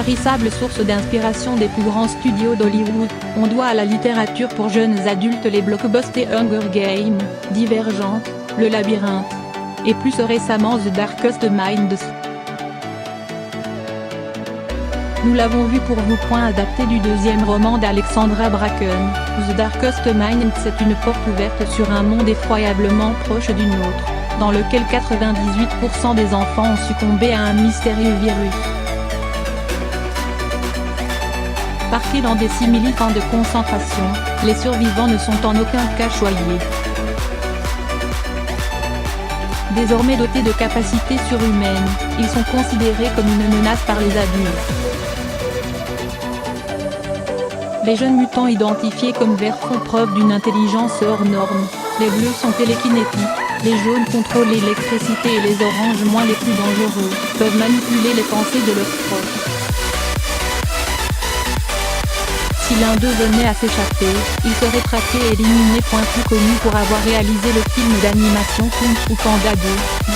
Intarissable source d'inspiration des plus grands studios d'Hollywood, on doit à la littérature pour jeunes adultes les blockbusters Hunger Games, Divergente, Le Labyrinthe. Et plus récemment The Darkest Minds. Nous l'avons vu pour vous. Adapté du deuxième roman d'Alexandra Bracken, The Darkest Minds est une porte ouverte sur un monde effroyablement proche du nôtre, dans lequel 98% des enfants ont succombé à un mystérieux virus. Parqués dans des simili-camps de concentration, les survivants ne sont en aucun cas choyés. Désormais dotés de capacités surhumaines, ils sont considérés comme une menace par les adultes. Les jeunes mutants identifiés comme verts font preuve d'une intelligence hors norme, les bleus sont télékinétiques, les jaunes contrôlent l'électricité et les oranges, moins les plus dangereux, peuvent manipuler les pensées de leurs proches. Si l'un d'eux venait à s'échapper, il serait traqué et éliminé. Plus connu pour avoir réalisé le film d'animation Kung Fu Panda 2,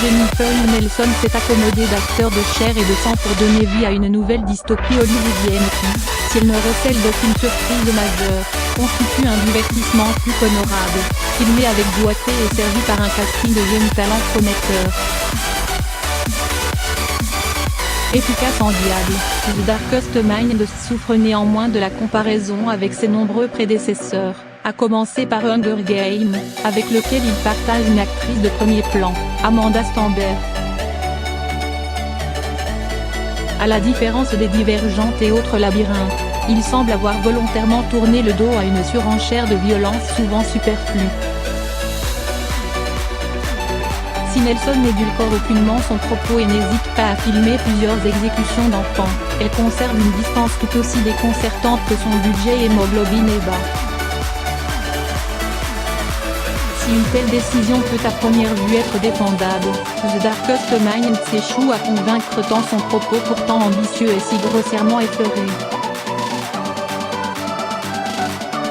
Jennifer Nelson s'est accommodée d'acteurs de chair et de sang pour donner vie à une nouvelle dystopie hollywoodienne qui, si elle ne recèle d'aucune surprise majeure, constitue un divertissement plus qu'honorable, filmé avec doigté et servi par un casting de jeunes talents prometteurs. Efficace en diable, The Darkest Minds souffre néanmoins de la comparaison avec ses nombreux prédécesseurs, à commencer par Hunger Games, avec lequel il partage une actrice de premier plan, Amanda Stenberg. À la différence des Divergentes et autres labyrinthes, il semble avoir volontairement tourné le dos à une surenchère de violence souvent superflue. Si Nelson n'édulcore aucunement son propos et n'hésite pas à filmer plusieurs exécutions d'enfants, elle conserve une distance tout aussi déconcertante que son budget hémoglobine est bas. Si une telle décision peut à première vue être défendable, The Darkest Minds s'échoue à convaincre tant son propos pourtant ambitieux et si grossièrement effleuré.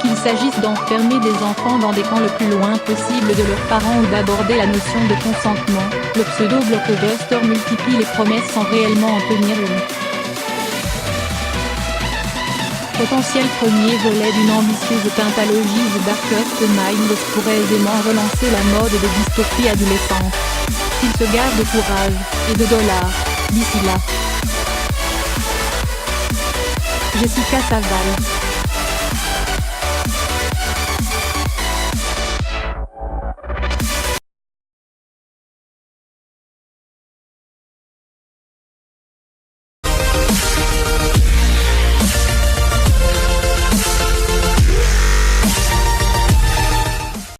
Qu'il s'agisse d'enfermer des enfants dans des camps le plus loin possible de leurs parents ou d'aborder la notion de consentement, le pseudo-blockbuster multiplie les promesses sans réellement en tenir une. Potentiel premier volet d'une ambitieuse pentalogie, The Darkest Minds pourrait aisément relancer la mode des dystopies adolescentes. S'il se garde de courage, et de dollars, d'ici là. Jessica Saval.